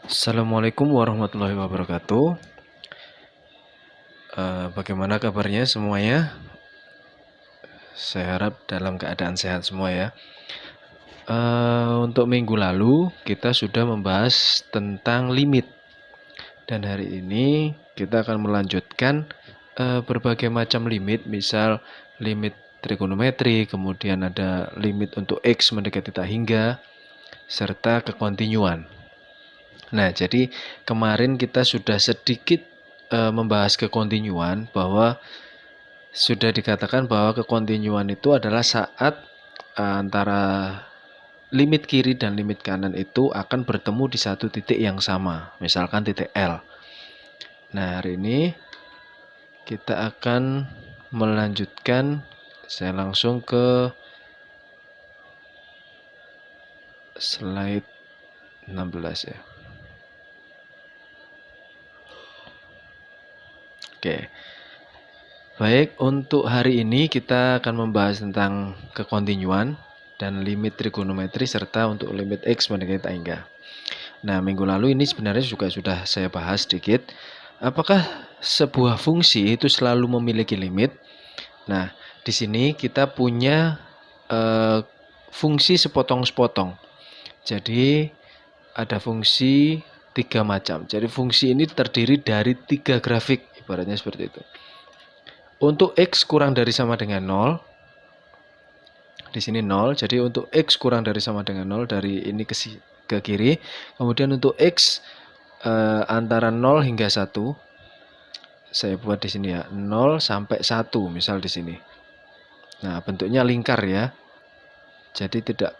Assalamualaikum warahmatullahi wabarakatuh. Bagaimana kabarnya semuanya? Saya harap dalam keadaan sehat semua ya. Untuk minggu lalu kita sudah membahas tentang limit. Dan hari ini kita akan melanjutkan berbagai macam limit. Misal limit trigonometri, kemudian ada limit untuk X mendekati tak hingga, serta kekontinuan. Nah, jadi kemarin kita sudah sedikit membahas kekontinuan, bahwa sudah dikatakan bahwa kekontinuan itu adalah saat antara limit kiri dan limit kanan itu akan bertemu di satu titik yang sama, misalkan titik L. Nah, hari ini kita akan melanjutkan. Saya langsung ke slide 16 ya. Oke. Baik, untuk hari ini kita akan membahas tentang kekontinuan dan limit trigonometri serta untuk limit X mendekati tak hingga. Nah, minggu lalu ini sebenarnya juga sudah saya bahas sedikit. Apakah sebuah fungsi itu selalu memiliki limit? Nah, di sini kita punya fungsi sepotong-sepotong. Jadi ada fungsi 3 macam. Jadi fungsi ini terdiri dari 3 grafik, ibaratnya seperti itu. Untuk X kurang dari sama dengan 0, di sini 0. Jadi untuk X kurang dari sama dengan 0 dari ini ke kiri. Kemudian untuk X antara 0 hingga 1, saya buat di sini ya, 0 sampai 1 misal di sini. Nah, bentuknya lingkar ya. Jadi tidak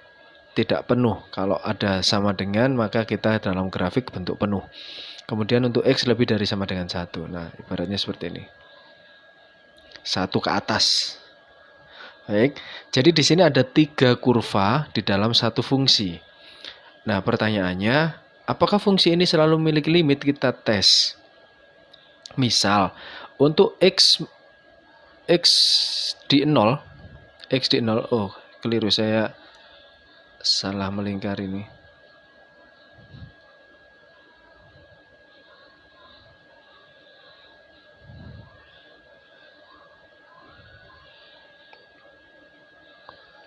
penuh. Kalau ada sama dengan, maka kita dalam grafik bentuk penuh. Kemudian untuk X lebih dari sama dengan 1. Nah, ibaratnya seperti ini. 1 ke atas. Baik, jadi di sini ada 3 kurva di dalam satu fungsi. Nah, pertanyaannya, apakah fungsi ini selalu memiliki limit? Kita tes. Misal, untuk X di 0, oh keliru, saya salah melingkar ini.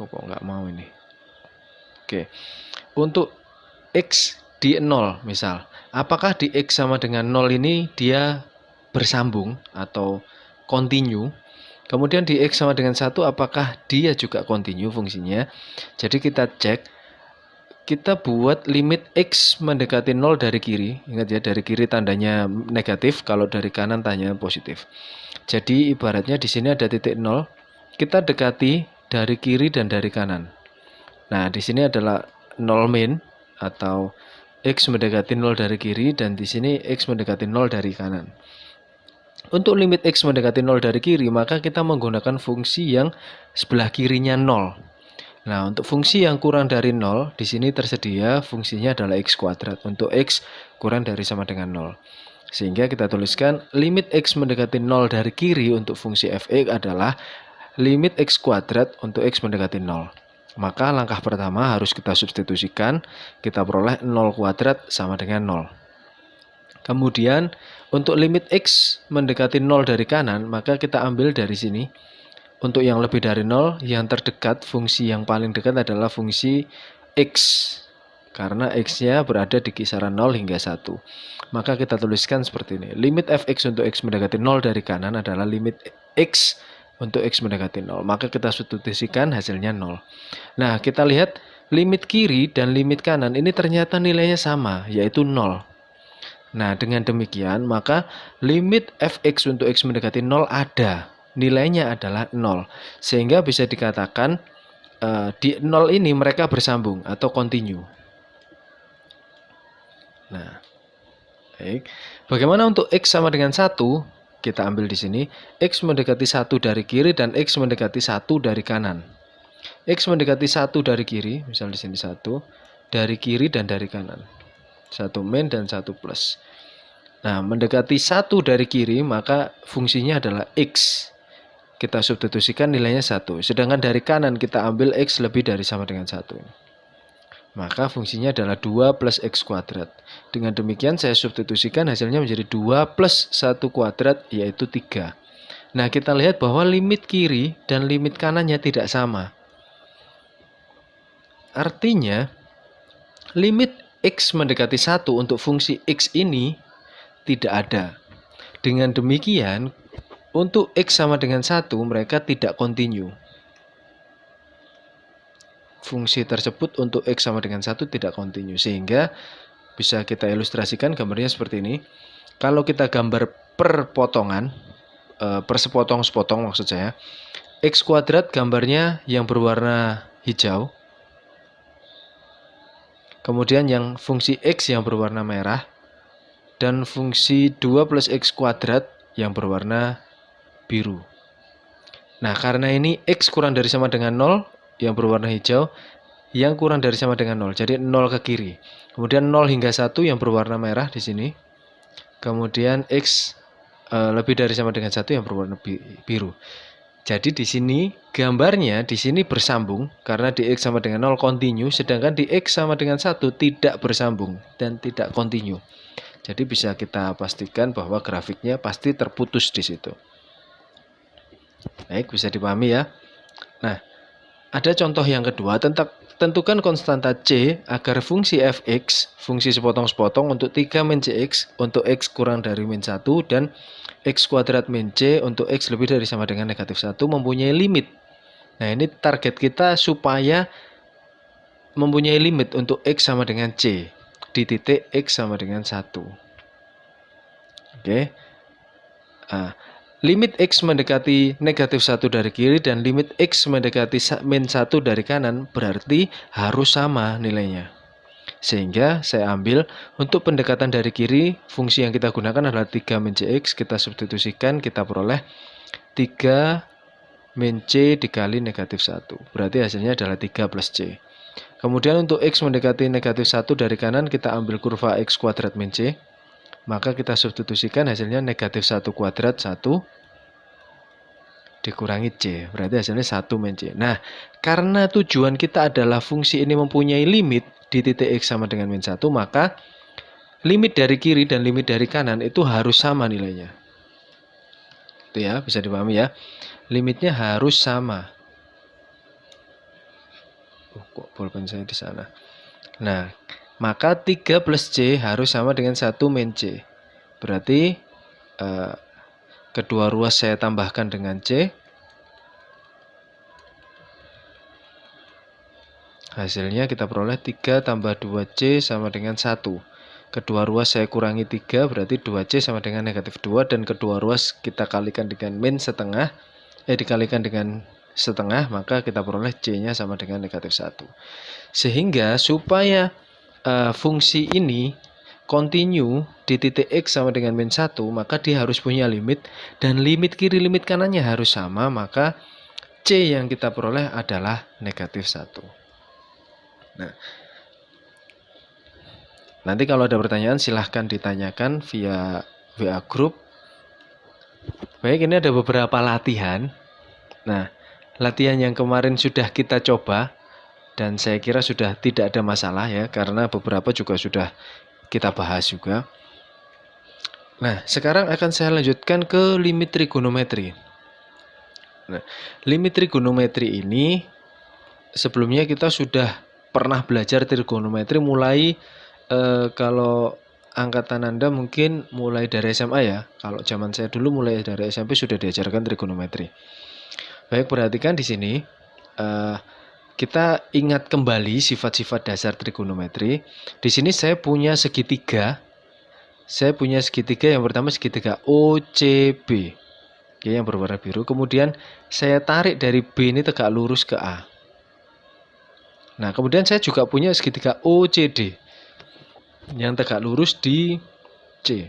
Kok nggak mau ini. Oke, untuk X di 0 misal, apakah di X sama dengan 0 ini dia bersambung atau continue? Kemudian di X sama dengan 1, apakah dia juga continue fungsinya? Jadi kita cek, kita buat limit X mendekati 0 dari kiri. Ingat ya, dari kiri tandanya negatif, kalau dari kanan tandanya positif. Jadi ibaratnya di sini ada titik 0, kita dekati dari kiri dan dari kanan. Nah, di sini adalah 0 min atau X mendekati 0 dari kiri, dan di sini X mendekati 0 dari kanan. Untuk limit X mendekati 0 dari kiri, maka kita menggunakan fungsi yang sebelah kirinya 0. Nah, untuk fungsi yang kurang dari 0, di sini tersedia fungsinya adalah X kuadrat. Untuk X kurang dari sama dengan 0. Sehingga kita tuliskan limit X mendekati 0 dari kiri untuk fungsi f(x) adalah limit X kuadrat untuk X mendekati 0. Maka langkah pertama harus kita substitusikan, kita peroleh 0 kuadrat sama dengan 0. Kemudian untuk limit X mendekati 0 dari kanan, maka kita ambil dari sini. Untuk yang lebih dari 0, yang terdekat, fungsi yang paling dekat adalah fungsi X. Karena X-nya berada di kisaran 0 hingga 1. Maka kita tuliskan seperti ini. Limit fx untuk X mendekati 0 dari kanan adalah limit X untuk X mendekati 0. Maka kita substitusikan, hasilnya 0. Nah, kita lihat limit kiri dan limit kanan ini ternyata nilainya sama, yaitu 0. Nah, dengan demikian, maka limit fx untuk X mendekati 0 ada. Nilainya adalah 0. Sehingga bisa dikatakan di 0 ini mereka bersambung atau continue. Nah, baik. Bagaimana untuk X sama dengan 1? Kita ambil di sini. X mendekati 1 dari kiri dan X mendekati 1 dari kanan. X mendekati 1 dari kiri, misal di sini 1, dari kiri dan dari kanan. 1 min dan 1 plus. Nah, mendekati 1 dari kiri, maka fungsinya adalah X. Kita substitusikan nilainya 1. Sedangkan dari kanan kita ambil X lebih dari sama dengan 1. Maka fungsinya adalah 2 plus X kuadrat. Dengan demikian saya substitusikan hasilnya menjadi 2 plus 1 kuadrat yaitu 3. Nah kita lihat bahwa limit kiri dan limit kanannya tidak sama. Artinya limit X mendekati 1 untuk fungsi X ini tidak ada. Dengan demikian untuk X sama dengan 1 mereka tidak kontinu. Fungsi tersebut untuk X sama dengan 1 tidak kontinu. Sehingga bisa kita ilustrasikan gambarnya seperti ini. Kalau kita gambar per potongan, per sepotong-sepotong maksud saya, X kuadrat gambarnya yang berwarna hijau. Kemudian yang fungsi X yang berwarna merah. Dan fungsi 2 plus X kuadrat yang berwarna biru. Nah karena ini X kurang dari sama dengan 0, yang berwarna hijau, yang kurang dari sama dengan 0. Jadi 0 ke kiri. Kemudian 0 hingga 1 yang berwarna merah di sini. Kemudian X lebih dari sama dengan 1 yang berwarna biru. Jadi di sini gambarnya di sini bersambung karena di X sama dengan 0 kontinu, sedangkan di X sama dengan 1 tidak bersambung dan tidak kontinu. Jadi bisa kita pastikan bahwa grafiknya pasti terputus di situ. Baik, bisa dipahami ya. Nah, ada contoh yang kedua, tentukan konstanta C agar fungsi fx, fungsi sepotong-sepotong untuk 3 min cx untuk x kurang dari min 1 dan x kuadrat min c untuk x lebih dari sama dengan negatif 1 mempunyai limit. Nah, ini target kita supaya mempunyai limit untuk x sama dengan c di titik x sama dengan 1. Oke. Nah, limit X mendekati negatif 1 dari kiri dan limit X mendekati min 1 dari kanan berarti harus sama nilainya. Sehingga saya ambil untuk pendekatan dari kiri, fungsi yang kita gunakan adalah 3 min Cx, kita substitusikan, kita peroleh 3 min C dikali negatif 1. Berarti hasilnya adalah 3 plus C. Kemudian untuk X mendekati negatif 1 dari kanan, kita ambil kurva X kuadrat min C. Maka kita substitusikan hasilnya negatif 1 kuadrat 1 dikurangi C. Berarti hasilnya 1 min C. Nah, karena tujuan kita adalah fungsi ini mempunyai limit di titik X sama dengan min 1, maka limit dari kiri dan limit dari kanan itu harus sama nilainya. Itu ya, bisa dipahami ya. Limitnya harus sama. Kok pulpen saya di sana. Nah, maka 3 plus C harus sama dengan 1 min C. Berarti kedua ruas saya tambahkan dengan C. Hasilnya kita peroleh 3 tambah 2C sama dengan 1. Kedua ruas saya kurangi 3, berarti 2C sama dengan negatif 2. Dan kedua ruas kita kalikan dengan min setengah. Dikalikan dengan setengah, maka kita peroleh C-nya sama dengan negatif 1. Sehingga supaya fungsi ini kontinu di titik X sama dengan min 1, maka dia harus punya limit. Dan limit kiri limit kanannya harus sama, maka C yang kita peroleh adalah negatif 1. Nah, nanti kalau ada pertanyaan silahkan ditanyakan via WA Group. Baik, ini ada beberapa latihan. Nah, latihan yang kemarin sudah kita coba dan saya kira sudah tidak ada masalah ya, karena beberapa juga sudah kita bahas juga. Nah, sekarang akan saya lanjutkan ke limit trigonometri. Nah, limit trigonometri ini sebelumnya kita sudah pernah belajar trigonometri mulai kalau angkatan Anda mungkin mulai dari SMA ya. Kalau zaman saya dulu mulai dari SMP sudah diajarkan trigonometri. Baik, perhatikan di sini. Kita ingat kembali sifat-sifat dasar trigonometri. Di sini saya punya segitiga. Saya punya segitiga yang pertama segitiga OCB. Oke, yang berwarna biru. Kemudian saya tarik dari B ini tegak lurus ke A. Nah, kemudian saya juga punya segitiga OCD yang tegak lurus di C.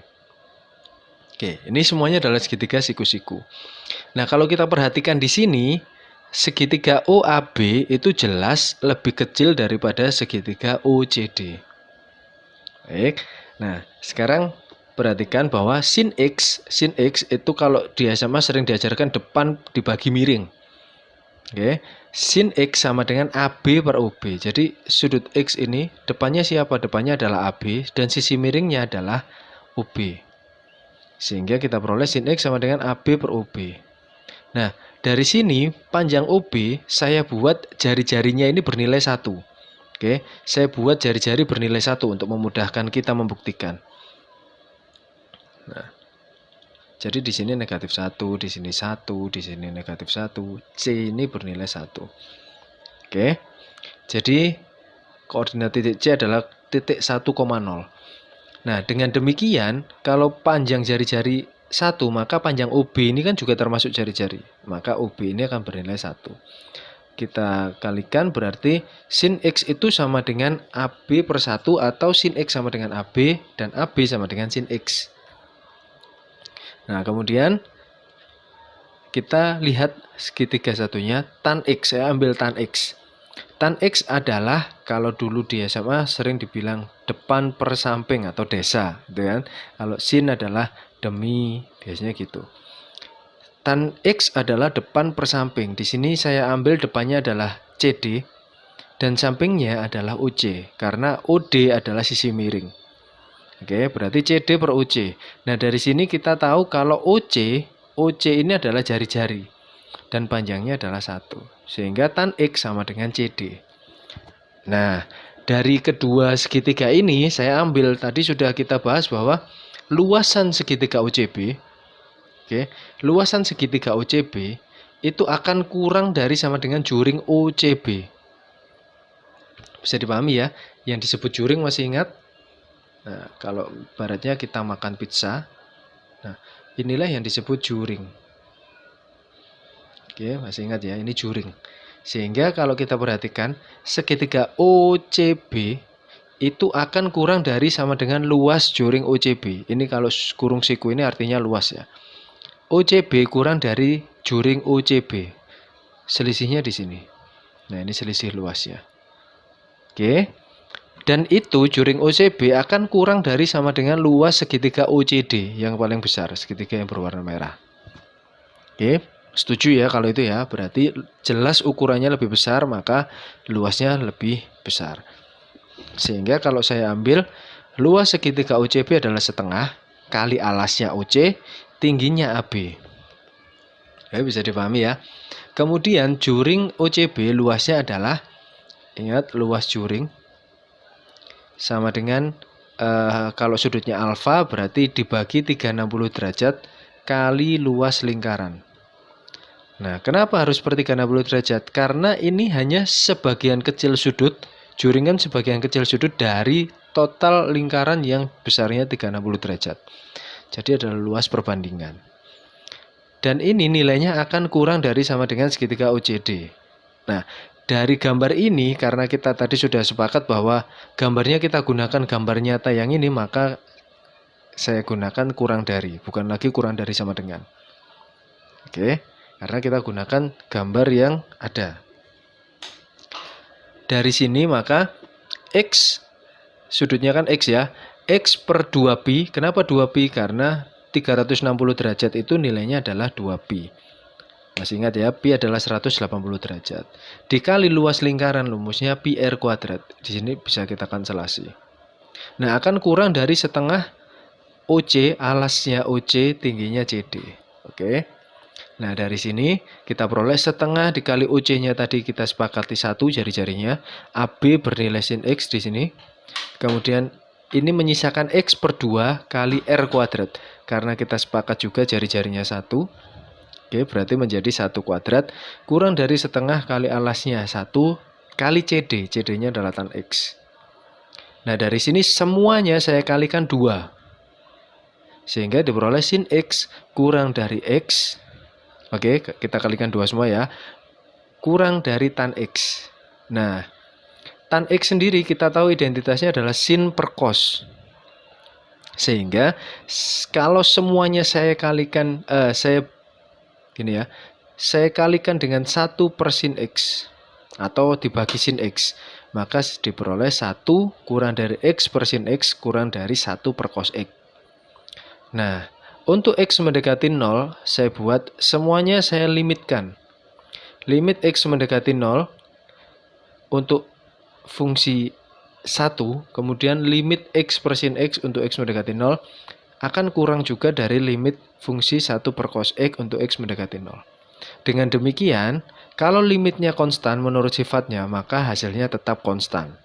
Oke, ini semuanya adalah segitiga siku-siku. Nah, kalau kita perhatikan di sini, segitiga OAB itu jelas lebih kecil daripada segitiga OCD. Baik. Nah, sekarang perhatikan bahwa sin X itu kalau di SMA sering diajarkan depan dibagi miring. Oke, sin X sama dengan AB per OB. Jadi sudut X ini depannya siapa? Depannya adalah AB dan sisi miringnya adalah OB. Sehingga kita peroleh sin X sama dengan AB per OB. Nah, dari sini panjang OB saya buat jari-jarinya ini bernilai 1. Oke, saya buat jari-jari bernilai 1 untuk memudahkan kita membuktikan. Nah, jadi di sini negatif 1, di sini 1, di sini negatif 1. C ini bernilai 1. Oke. Jadi koordinat titik C adalah titik 1,0. Nah, dengan demikian kalau panjang jari-jari 1, maka panjang OB ini kan juga termasuk jari-jari. Maka OB ini akan bernilai 1. Kita kalikan berarti sin X itu sama dengan AB per 1 atau sin X sama dengan AB dan AB sama dengan sin X. Nah, kemudian kita lihat segitiga satunya tan X. Saya ambil tan X. Tan X adalah kalau dulu di SMA sering dibilang depan per samping atau desa, gitu kan. Kalau sin adalah demi, biasanya gitu. Tan X adalah depan per samping. Di sini saya ambil depannya adalah CD dan sampingnya adalah OC karena OD adalah sisi miring. Oke, berarti CD per OC. Nah, dari sini kita tahu kalau OC ini adalah jari-jari dan panjangnya adalah 1. Sehingga tan X sama dengan CD. Nah, dari kedua segitiga ini saya ambil, tadi sudah kita bahas bahwa luasan segitiga OCB, luasan segitiga OCB itu akan kurang dari sama dengan juring OCB. Bisa dipahami ya? Yang disebut juring masih ingat? Nah, kalau baratnya kita makan pizza, nah inilah yang disebut juring. Oke, masih ingat ya, ini juring. Sehingga kalau kita perhatikan, segitiga OCB itu akan kurang dari sama dengan luas juring OCB. Ini kalau kurung siku ini artinya luas ya. OCB kurang dari juring OCB. Selisihnya di sini. Nah, ini selisih luasnya. Oke. Dan itu juring OCB akan kurang dari sama dengan luas segitiga OCD yang paling besar, segitiga yang berwarna merah. Oke, setuju ya kalau itu ya. Berarti jelas ukurannya lebih besar, maka luasnya lebih besar. Sehingga kalau saya ambil luas segitiga OCB adalah setengah kali alasnya OC, tingginya AB. Ya, bisa dipahami ya. Kemudian juring OCB luasnya adalah, ingat luas juring sama dengan kalau sudutnya alfa berarti dibagi 360 derajat kali luas lingkaran. Nah, kenapa harus per 360 derajat? Karena ini hanya sebagian kecil sudut, juringan sebagian kecil sudut dari total lingkaran yang besarnya 360 derajat. Jadi adalah luas perbandingan. Dan ini nilainya akan kurang dari sama dengan segitiga OCD. Nah, dari gambar ini, karena kita tadi sudah sepakat bahwa gambarnya kita gunakan gambar nyata yang ini, maka saya gunakan kurang dari, bukan lagi kurang dari sama dengan. Oke, karena kita gunakan gambar yang ada. Dari sini maka X, sudutnya kan X ya, X per 2pi, kenapa 2pi? Karena 360 derajat itu nilainya adalah 2pi. Masih ingat ya, pi adalah 180 derajat. Dikali luas lingkaran rumusnya pi r kuadrat. Di sini bisa kita kanselasi. Nah, akan kurang dari setengah OC, alasnya OC, tingginya CD. Oke. Nah, dari sini kita peroleh setengah dikali OC-nya tadi kita sepakati 1 jari-jarinya. AB bernilai sin X di sini. Kemudian ini menyisakan X per 2 kali R kuadrat. Karena kita sepakat juga jari-jarinya 1. Oke, berarti menjadi 1 kuadrat kurang dari setengah kali alasnya 1 kali CD. CD-nya adalah tan X. Nah, dari sini semuanya saya kalikan 2. Sehingga diperoleh sin X kurang dari X. Oke, kita kalikan 2 semua ya. Kurang dari tan X. Nah, tan X sendiri kita tahu identitasnya adalah sin per cos. Sehingga kalau semuanya saya kalikan, gini ya, saya kalikan dengan 1 per sin X atau dibagi sin X, maka diperoleh 1 kurang dari X per sin X kurang dari 1 per cos X. Nah, untuk X mendekati 0, saya buat semuanya saya limitkan. limit X mendekati 0 untuk fungsi 1, kemudian limit X per sin X untuk X mendekati 0 akan kurang juga dari limit fungsi 1 per cos X untuk X mendekati 0. Dengan demikian, kalau limitnya konstan menurut sifatnya, maka hasilnya tetap konstan.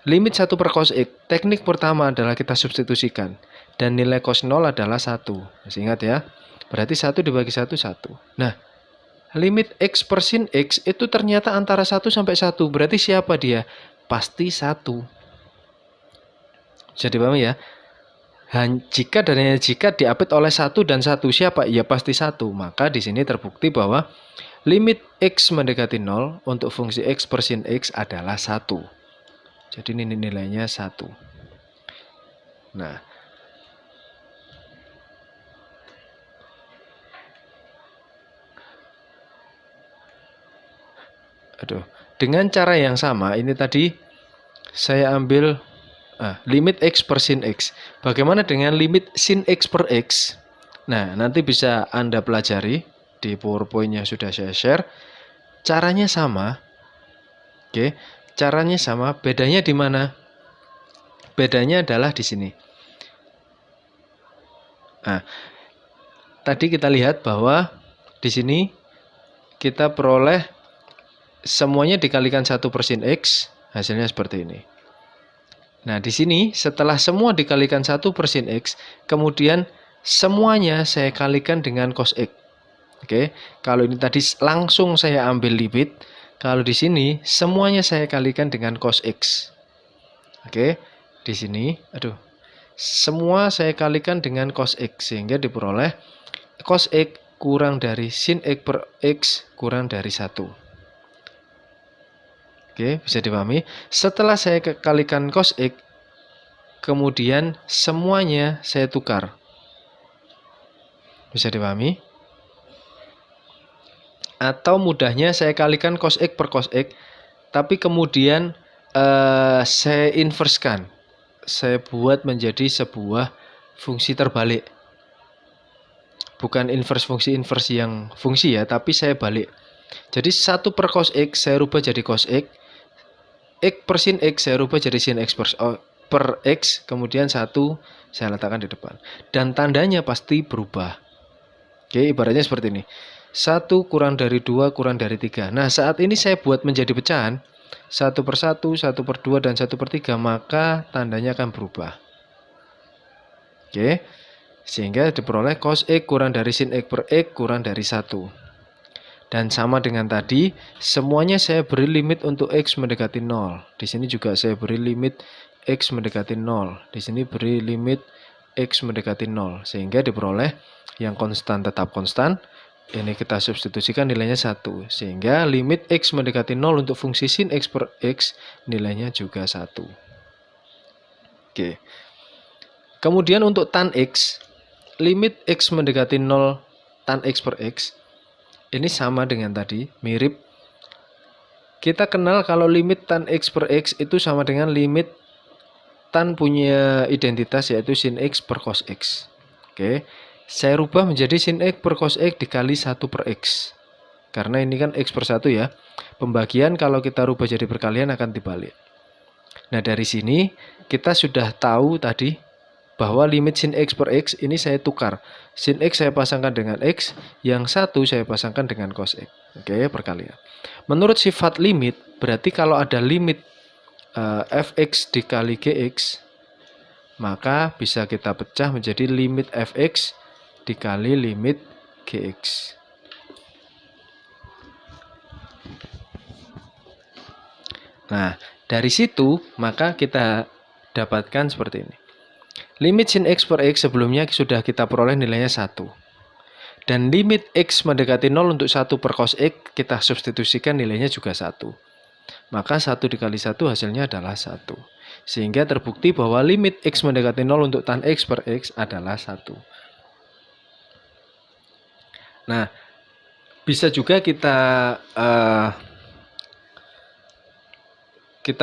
Limit 1 per cos X, teknik pertama adalah kita substitusikan. Dan nilai cos 0 adalah 1. Masih ingat ya? Berarti 1 dibagi 1, 1. Nah, limit X per sin X itu ternyata antara 1 sampai 1. Berarti siapa dia? Pasti 1. Bisa dipahami ya? Jika dan hanya jika diapit oleh 1 dan 1, siapa? Ya pasti 1. Maka di sini terbukti bahwa limit X mendekati 0 untuk fungsi X per sin X adalah 1. Jadi ini nilainya 1. Nah, dengan cara yang sama, ini tadi saya ambil limit X per sin X. Bagaimana dengan limit sin X per X? Nah, nanti bisa Anda pelajari di PowerPoint yang sudah saya share. Caranya sama. Oke, caranya sama. Bedanya di mana? Bedanya adalah di sini. Nah, tadi kita lihat bahwa di sini kita peroleh semuanya dikalikan 1 per sin X, hasilnya seperti ini. Nah, di sini setelah semua dikalikan 1 per sin X, kemudian semuanya saya kalikan dengan cos X. Oke, kalau ini tadi langsung saya ambil limit, kalau di sini semuanya saya kalikan dengan cos X. Oke, di sini, semua saya kalikan dengan cos X, sehingga diperoleh cos X kurang dari sin X per X kurang dari 1. Oke, bisa dipahami. Setelah saya kalikan cos X, kemudian semuanya saya tukar. Bisa dipahami? Atau mudahnya saya kalikan cos X per cos X, tapi kemudian saya inverskan. Saya buat menjadi sebuah fungsi terbalik. Bukan inversi yang fungsi ya, tapi saya balik. Jadi 1 per cos X saya rubah jadi cos X. X per sin X saya rubah jadi sin X per X, kemudian 1 saya letakkan di depan. Dan tandanya pasti berubah. Oke, ibaratnya seperti ini. 1 kurang dari 2 kurang dari 3. Nah, saat ini saya buat menjadi pecahan. 1 per 1, 1 per 2, dan 1 per 3, maka tandanya akan berubah. Oke, sehingga diperoleh cos X kurang dari sin X per X kurang dari 1. Dan sama dengan tadi, semuanya saya beri limit untuk X mendekati 0. Di sini juga saya beri limit X mendekati 0. Di sini beri limit X mendekati 0. Sehingga diperoleh yang konstan tetap konstan. Ini kita substitusikan nilainya 1. Sehingga limit X mendekati 0 untuk fungsi sin X per X nilainya juga 1. Oke. Kemudian untuk tan X, limit X mendekati 0 tan X per X. Ini sama dengan tadi, mirip. Kita kenal kalau limit tan X per X itu sama dengan limit tan punya identitas yaitu sin X per cos X. Oke, saya rubah menjadi sin X per cos X dikali 1 per X. Karena ini kan X per 1 ya. Pembagian kalau kita rubah jadi perkalian akan dibalik. Nah, dari sini kita sudah tahu tadi bahwa limit sin X per X ini saya tukar. Sin X saya pasangkan dengan X, yang 1 saya pasangkan dengan cos X. Oke, perkalian. Menurut sifat limit, berarti kalau ada limit fx dikali gx, maka bisa kita pecah menjadi limit fx dikali limit gx. Nah, dari situ maka kita dapatkan seperti ini. Limit sin X per X sebelumnya sudah kita peroleh nilainya 1. Dan limit X mendekati 0 untuk 1 per cos X kita substitusikan nilainya juga 1. Maka 1 dikali 1 hasilnya adalah 1. Sehingga terbukti bahwa limit X mendekati 0 untuk tan X per X adalah 1. Nah, bisa juga kita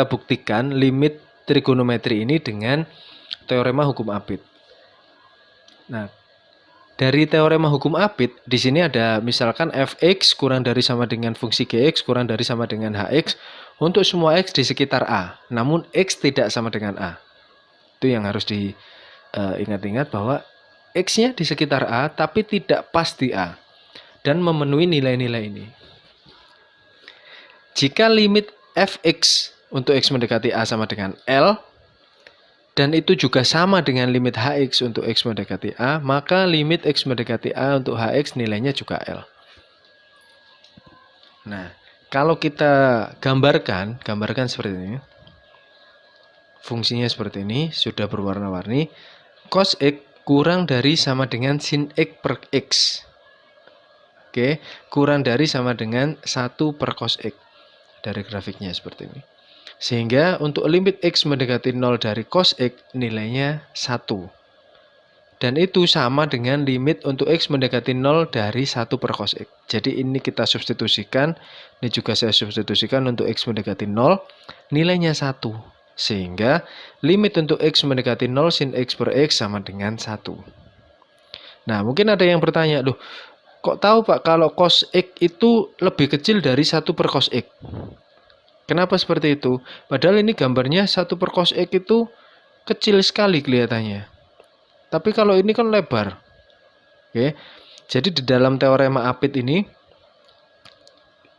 buktikan limit trigonometri ini dengan teorema hukum Apit. Nah, Dari teorema hukum Apit, di sini ada misalkan fx kurang dari sama dengan fungsi gx kurang dari sama dengan hx untuk semua x di sekitar A. Namun x tidak sama dengan A. Itu yang harus diingat-ingat bahwa x-nya di sekitar A tapi tidak pas di A dan memenuhi nilai-nilai ini. Jika limit fx untuk x mendekati A sama dengan L, dan itu juga sama dengan limit hx untuk x mendekati A, maka limit x mendekati A untuk hx nilainya juga L. Nah, kalau kita gambarkan seperti ini. Fungsinya seperti ini, sudah berwarna-warni. Cos x kurang dari sama dengan sin x per x. Oke, kurang dari sama dengan 1 per cos x. Dari grafiknya seperti ini. Sehingga untuk limit x mendekati 0 dari cos x nilainya 1. Dan itu sama dengan limit untuk x mendekati 0 dari 1 per cos x. Jadi ini kita substitusikan, ini juga saya substitusikan untuk x mendekati 0, nilainya 1. Sehingga limit untuk x mendekati 0 sin x per x sama dengan 1. Nah, mungkin ada yang bertanya, loh, kok tahu Pak kalau cos x itu lebih kecil dari 1 per cos x? Kenapa seperti itu? Padahal ini gambarnya 1 per cos x itu kecil sekali kelihatannya. Tapi kalau ini kan lebar. Oke. Jadi di dalam teorema Apit ini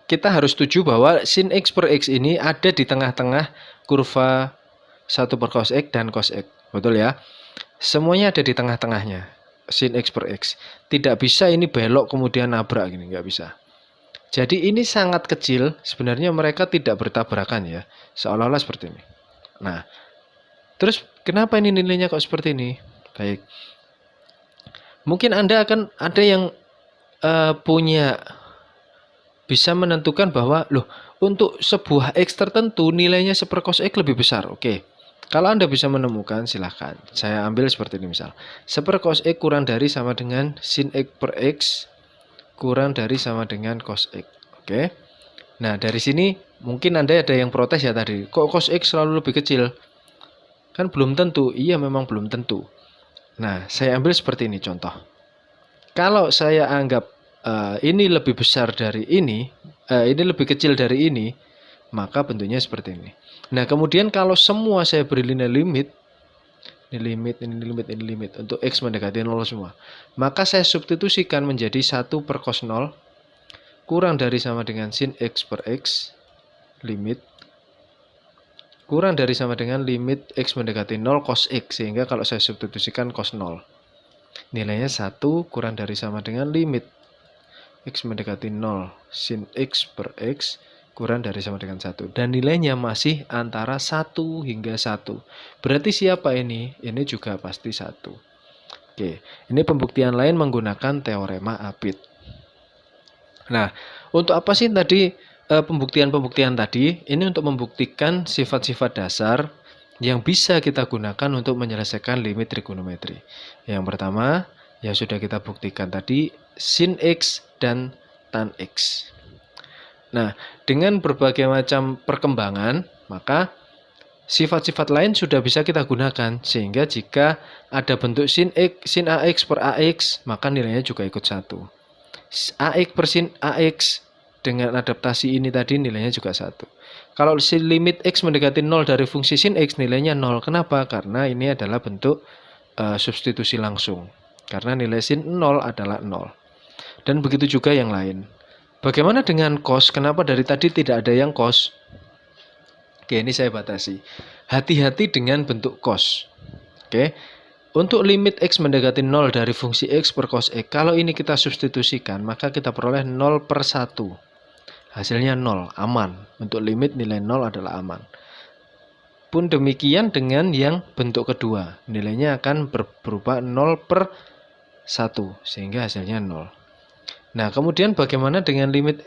kita harus setuju bahwa sin x per x ini ada di tengah-tengah kurva 1 per cos x dan cos x. Betul ya? Semuanya ada di tengah-tengahnya. Sin x per x. Tidak bisa ini belok kemudian nabrak gini, nggak bisa. Jadi ini sangat kecil, sebenarnya mereka tidak bertabrakan ya, seolah-olah seperti ini. Nah, terus kenapa ini nilainya kok seperti ini? Baik, mungkin Anda akan ada yang bisa menentukan bahwa, loh, untuk sebuah x tertentu nilainya 1 per cos x lebih besar. Oke, kalau Anda bisa menemukan silahkan. Saya ambil seperti ini misal, 1 per cos x kurang dari sama dengan sin x per x kurang dari sama dengan cos x. Oke. Nah, dari sini mungkin Anda ada yang protes ya tadi. Kok cos x selalu lebih kecil? Kan belum tentu. Iya, memang belum tentu. Nah, saya ambil seperti ini contoh. Kalau saya anggap ini lebih besar dari ini lebih kecil dari ini, maka bentuknya seperti ini. Nah, kemudian kalau semua saya beri nilai limit, ini limit untuk x mendekati 0 semua, maka saya substitusikan menjadi 1 per cos 0 kurang dari sama dengan sin x per x limit kurang dari sama dengan limit x mendekati 0 cos x, sehingga kalau saya substitusikan cos 0 nilainya 1 kurang dari sama dengan limit x mendekati 0 sin x per x kurang dari sama dengan 1. Dan nilainya masih antara 1 hingga 1. Berarti siapa ini? Ini juga pasti 1. Oke, ini pembuktian lain menggunakan teorema Apit. Nah, untuk apa sih tadi pembuktian-pembuktian tadi? Ini untuk membuktikan sifat-sifat dasar yang bisa kita gunakan untuk menyelesaikan limit trigonometri. Yang pertama, yang sudah kita buktikan tadi, sin x dan tan x. Nah, dengan berbagai macam perkembangan, maka sifat-sifat lain sudah bisa kita gunakan. Sehingga jika ada bentuk sin AX per AX, maka nilainya juga ikut 1. AX per sin AX dengan adaptasi ini tadi nilainya juga 1. Kalau sin limit X mendekati 0 dari fungsi sin X nilainya 0. Kenapa? Karena ini adalah bentuk substitusi langsung. Karena nilai sin 0 adalah 0. Dan begitu juga yang lain. Bagaimana dengan cos? Kenapa dari tadi tidak ada yang cos? Oke, ini saya batasi. Hati-hati dengan bentuk cos. Oke. Untuk limit x mendekati 0 dari fungsi x per cos x, kalau ini kita substitusikan, maka kita peroleh 0 per 1. Hasilnya 0, aman. Untuk limit nilai 0 adalah aman. Pun demikian dengan yang bentuk kedua. Nilainya akan berubah 0 per 1, sehingga hasilnya 0. Nah, kemudian bagaimana dengan limit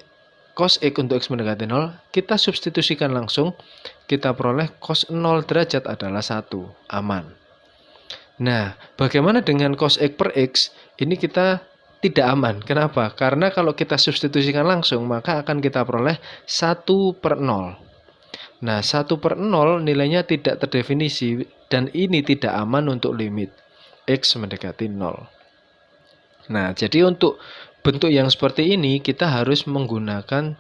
cos x untuk x mendekati 0? Kita substitusikan langsung, kita peroleh cos 0 derajat adalah 1, aman. Nah, bagaimana dengan cos x per x? Ini kita tidak aman. Kenapa? Karena kalau kita substitusikan langsung, maka akan kita peroleh 1 per 0. Nah, 1 per 0 nilainya tidak terdefinisi, dan ini tidak aman untuk limit x mendekati 0. Nah, jadi untuk bentuk yang seperti ini kita harus menggunakan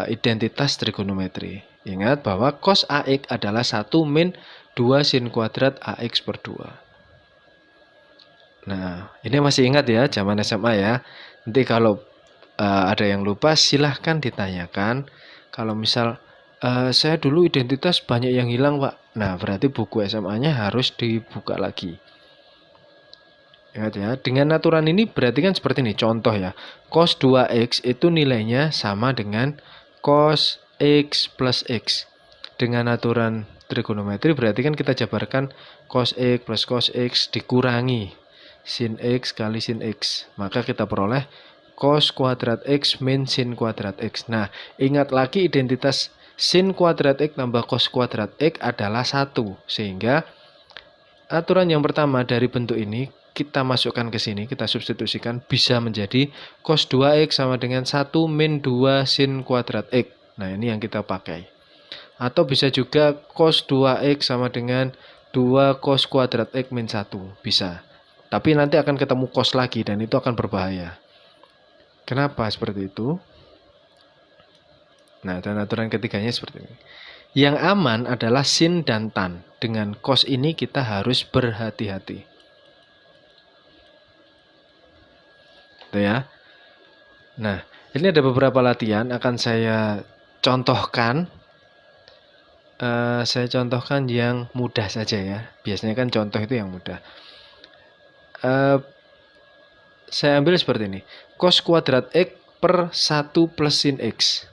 identitas trigonometri. Ingat bahwa cos AX adalah 1 min 2 sin kuadrat AX per 2. Nah, ini masih ingat ya, zaman SMA ya. Nanti kalau ada yang lupa silahkan ditanyakan. Kalau misal saya dulu identitas banyak yang hilang Pak. Nah, berarti buku SMA-nya harus dibuka lagi. Ingat ya, dengan aturan ini berarti kan seperti ini, contoh ya. Cos 2X itu nilainya sama dengan cos X plus X. Dengan aturan trigonometri berarti kan kita jabarkan cos X plus cos X dikurangi sin X kali sin X. Maka kita peroleh cos kuadrat X min sin kuadrat X. Nah, ingat lagi identitas sin kuadrat X tambah cos kuadrat X adalah 1. Sehingga aturan yang pertama dari bentuk ini kita masukkan ke sini, kita substitusikan, bisa menjadi cos 2X sama dengan 1 min 2 sin kuadrat X. Nah, ini yang kita pakai. Atau bisa juga cos 2X sama dengan 2 cos kuadrat X min 1. Bisa. Tapi nanti akan ketemu cos lagi dan itu akan berbahaya. Kenapa seperti itu? Nah, dan aturan ketiganya seperti ini. Yang aman adalah sin dan tan. Dengan cos ini kita harus berhati-hati. Gitu ya. Nah, ini ada beberapa latihan akan saya contohkan. Saya contohkan yang mudah saja ya. Biasanya kan contoh itu yang mudah. Saya ambil seperti ini. Cos kuadrat X per 1 plus sin X.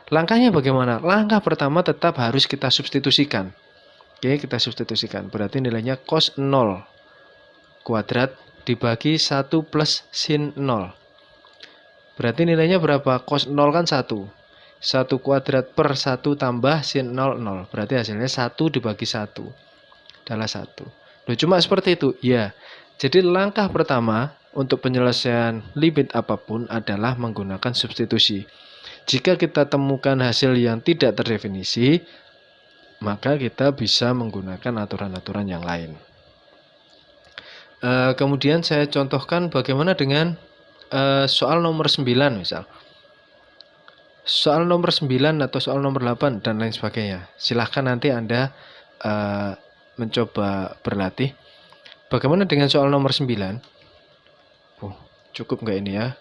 Langkahnya bagaimana? Langkah pertama tetap harus kita substitusikan. Oke, kita substitusikan. Berarti nilainya cos 0 kuadrat dibagi 1 plus sin 0. Berarti nilainya berapa? Cos 0 kan 1. 1 kuadrat per 1 tambah sin 0, 0. Berarti hasilnya 1 dibagi 1. Adalah 1. Loh, cuma seperti itu? Ya. Jadi langkah pertama untuk penyelesaian limit apapun adalah menggunakan substitusi. Jika kita temukan hasil yang tidak terdefinisi, maka kita bisa menggunakan aturan-aturan yang lain. Kemudian saya contohkan bagaimana dengan soal nomor 9 misal. Soal nomor 9 atau soal nomor 8 dan lain sebagainya. Silahkan nanti Anda mencoba berlatih. Bagaimana dengan soal nomor 9? Cukup nggak ini ya?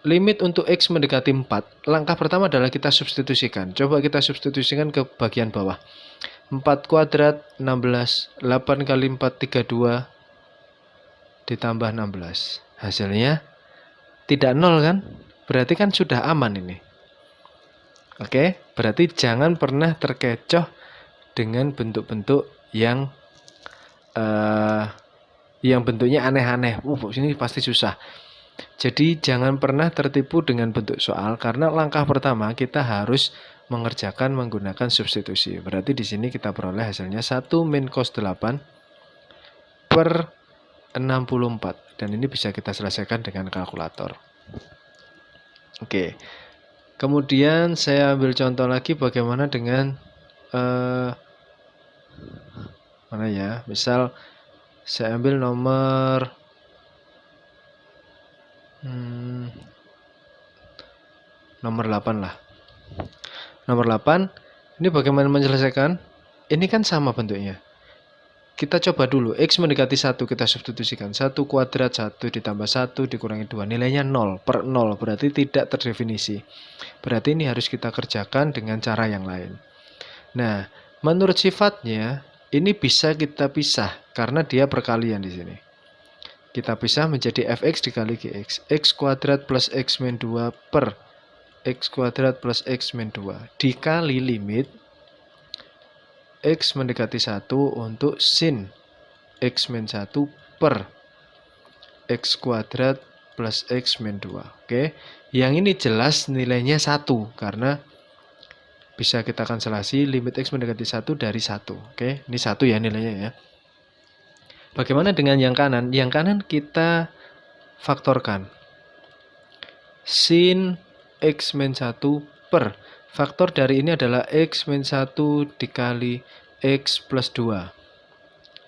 Limit untuk X mendekati 4. Langkah pertama adalah kita substitusikan. Coba kita substitusikan ke bagian bawah. 4 kuadrat 16. 8 kali 4 32 ditambah 16. Hasilnya tidak 0 kan? Berarti kan sudah aman ini. Oke, berarti jangan pernah terkecoh dengan bentuk-bentuk yang bentuknya aneh-aneh. Ini pasti susah. Jadi jangan pernah tertipu dengan bentuk soal karena langkah pertama kita harus mengerjakan menggunakan substitusi. Berarti di sini kita peroleh hasilnya 1 min cos 8 per 64 dan ini bisa kita selesaikan dengan kalkulator. Oke. Kemudian saya ambil contoh lagi bagaimana dengan mana ya? Misal saya ambil nomor nomor 8 lah. Nomor 8, ini bagaimana menyelesaikan? Ini kan sama bentuknya. Kita coba dulu, X mendekati 1 kita substitusikan. 1 kuadrat 1 ditambah 1 dikurangi 2. Nilainya 0 per 0, berarti tidak terdefinisi. Berarti ini harus kita kerjakan dengan cara yang lain. Nah, menurut sifatnya, ini bisa kita pisah karena dia perkalian di sini. Kita pisah menjadi fx dikali gx. X kuadrat plus x min 2 per x kuadrat plus x min 2 dikali limit x mendekati 1 untuk sin x min 1 per x kuadrat plus x min 2. Oke, yang ini jelas nilainya 1 karena bisa kita kanselasi limit x mendekati 1 dari 1. Oke, ini 1 ya nilainya ya. Bagaimana dengan yang kanan? Yang kanan kita faktorkan. Sin x min 1 per. Faktor dari ini adalah x min 1 dikali x plus 2.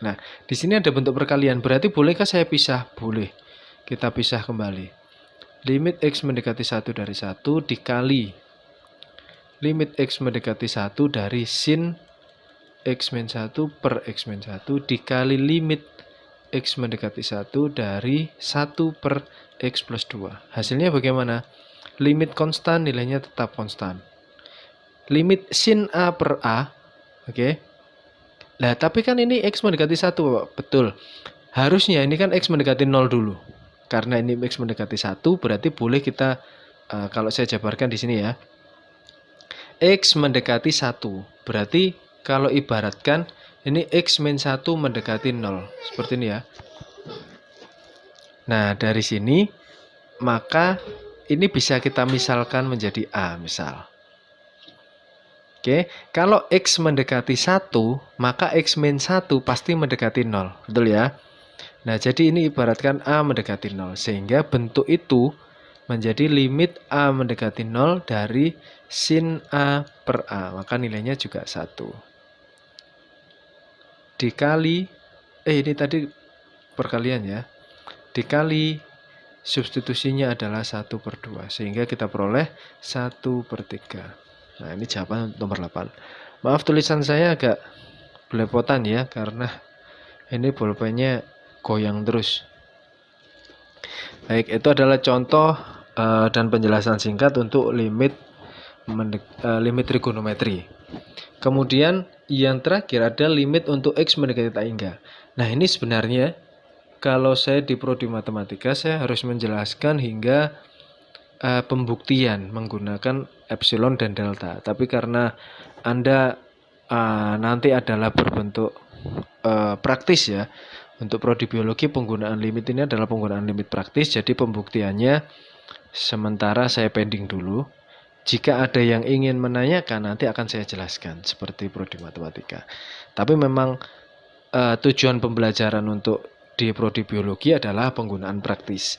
Nah, di sini ada bentuk perkalian. Berarti bolehkah saya pisah? Boleh. Kita pisah kembali. Limit X mendekati 1 dari 1 dikali limit X mendekati 1 dari sin X min 1 per X min 1 dikali limit X mendekati 1 dari 1 per X plus 2. Hasilnya bagaimana? Limit konstan nilainya tetap konstan. Limit sin A per A. Oke. Nah, tapi kan ini X mendekati 1, Bapak. Betul. Harusnya ini kan X mendekati 0 dulu. Karena ini X mendekati 1, berarti boleh kita, kalau saya jabarkan di sini ya. X mendekati 1. Berarti kalau ibaratkan ini X min 1 mendekati 0. Seperti ini ya. Nah, dari sini maka ini bisa kita misalkan menjadi A misal. Oke, kalau X mendekati 1, maka X min 1 pasti mendekati 0. Betul ya? Nah, jadi ini ibaratkan A mendekati 0. Sehingga bentuk itu menjadi limit A mendekati 0 dari sin A per A. Maka nilainya juga 1. Dikali, ini tadi perkalian ya. Dikali substitusinya adalah 1 per 2. Sehingga kita peroleh 1 per 3. Nah, ini jawaban nomor 8. Maaf tulisan saya agak belepotan ya, karena ini bolpennya goyang terus. Baik, itu adalah contoh dan penjelasan singkat untuk limit trigonometri. Kemudian yang terakhir ada limit untuk X mendekati tak hingga. Nah, ini sebenarnya kalau saya di prodi matematika saya harus menjelaskan hingga pembuktian menggunakan epsilon dan delta. Tapi karena Anda nanti adalah berbentuk praktis ya. Untuk prodi biologi penggunaan limit ini adalah penggunaan limit praktis. Jadi pembuktiannya sementara saya pending dulu. Jika ada yang ingin menanyakan nanti akan saya jelaskan seperti prodi matematika. Tapi memang tujuan pembelajaran untuk di prodi biologi adalah penggunaan praktis.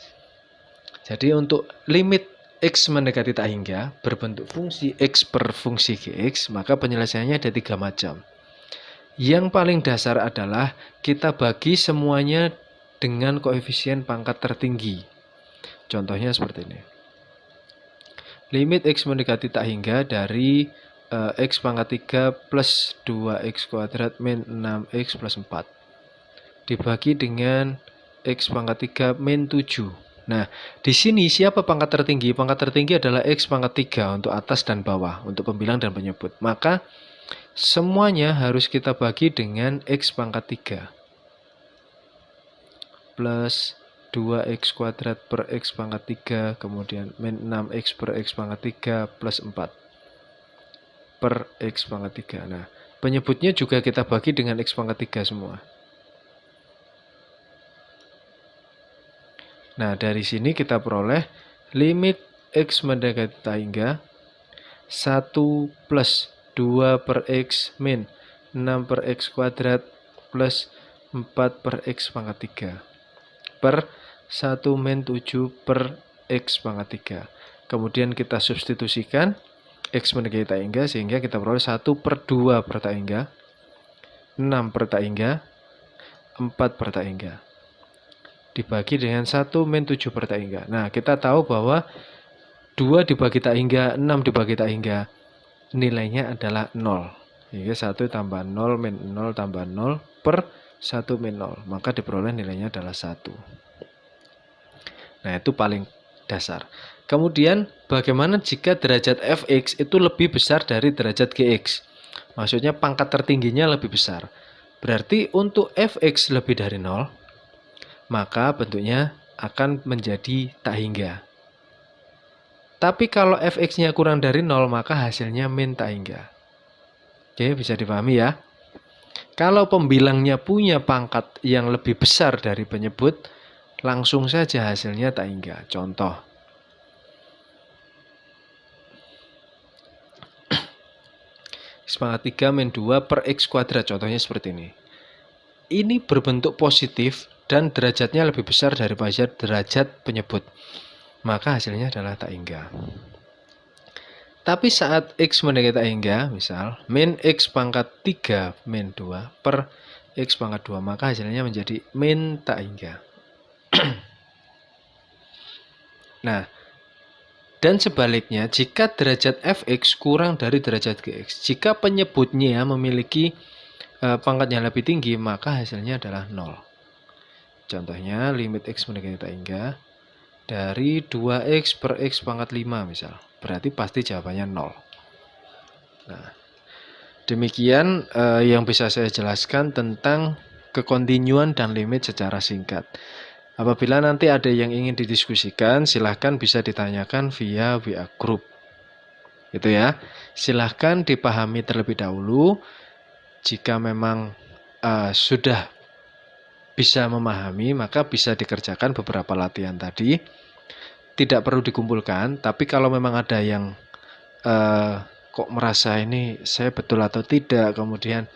Jadi untuk limit X mendekati tak hingga berbentuk fungsi X per fungsi Gx, maka penyelesaiannya ada 3 macam. Yang paling dasar adalah kita bagi semuanya dengan koefisien pangkat tertinggi. Contohnya seperti ini. Limit X mendekati tak hingga dari X pangkat 3 plus 2X kuadrat min 6X plus 4. Dibagi dengan X pangkat 3 min 7. Nah, di sini siapa pangkat tertinggi? Pangkat tertinggi adalah X pangkat 3 untuk atas dan bawah, untuk pembilang dan penyebut. Maka semuanya harus kita bagi dengan X pangkat 3. Plus 2X kuadrat per X pangkat 3, kemudian min 6X per X pangkat 3 plus 4 per X pangkat 3. Nah, penyebutnya juga kita bagi dengan X pangkat 3 semua. Nah, dari sini kita peroleh limit X mendekati tak hingga 1 plus 2 per X min 6 per X kuadrat plus 4 per X pangkat 3 per 1 min 7 per X pangkat 3. Kemudian kita substitusikan X mendekati tak hingga sehingga kita peroleh 1 per 2 per tak hingga, 6 per tak hingga, 4 per tak hingga. Dibagi dengan 1 min 7 per tak hingga. Nah, kita tahu bahwa 2 dibagi tak hingga, 6 dibagi tak hingga, nilainya adalah 0. Sehingga 1 tambah 0 min 0 tambah 0 per 1 min 0. Maka diperoleh nilainya adalah 1. Nah, itu paling dasar. Kemudian, bagaimana jika derajat fx itu lebih besar dari derajat gx? Maksudnya pangkat tertingginya lebih besar. Berarti untuk fx lebih dari 0, maka bentuknya akan menjadi tak hingga. Tapi kalau fx-nya kurang dari 0, maka hasilnya min tak hingga. Oke, bisa dipahami ya. Kalau pembilangnya punya pangkat yang lebih besar dari penyebut, langsung saja hasilnya tak hingga. Contoh. X pangkat 3 min 2 per X kuadrat. Contohnya seperti ini. Ini berbentuk positif dan derajatnya lebih besar daripada derajat penyebut. Maka hasilnya adalah tak hingga. Tapi saat X mendekati tak hingga, misal min X pangkat 3 min 2 per X pangkat 2, maka hasilnya menjadi min tak hingga. Nah, dan sebaliknya, jika derajat fx kurang dari derajat gx, jika penyebutnya memiliki pangkat yang lebih tinggi, maka hasilnya adalah 0. Contohnya, limit x mendekati tak hingga dari 2x per x pangkat 5 misal. Berarti pasti jawabannya 0. Nah, demikian yang bisa saya jelaskan tentang kekontinuan dan limit secara singkat. Apabila nanti ada yang ingin didiskusikan, silahkan bisa ditanyakan via WA Group. Gitu ya. Silahkan dipahami terlebih dahulu. Jika memang sudah bisa memahami, maka bisa dikerjakan beberapa latihan tadi. Tidak perlu dikumpulkan, tapi kalau memang ada yang kok merasa ini saya betul atau tidak, kemudian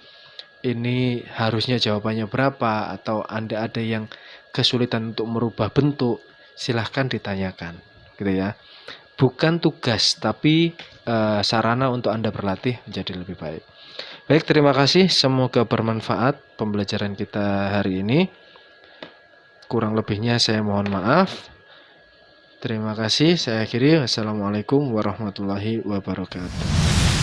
ini harusnya jawabannya berapa, atau Anda ada yang kesulitan untuk merubah bentuk, silahkan ditanyakan, gitu ya. Bukan tugas, tapi sarana untuk Anda berlatih menjadi lebih baik. Baik, terima kasih. Semoga bermanfaat pembelajaran kita hari ini. Kurang lebihnya saya mohon maaf. Terima kasih. Saya akhiri. Wassalamualaikum warahmatullahi wabarakatuh.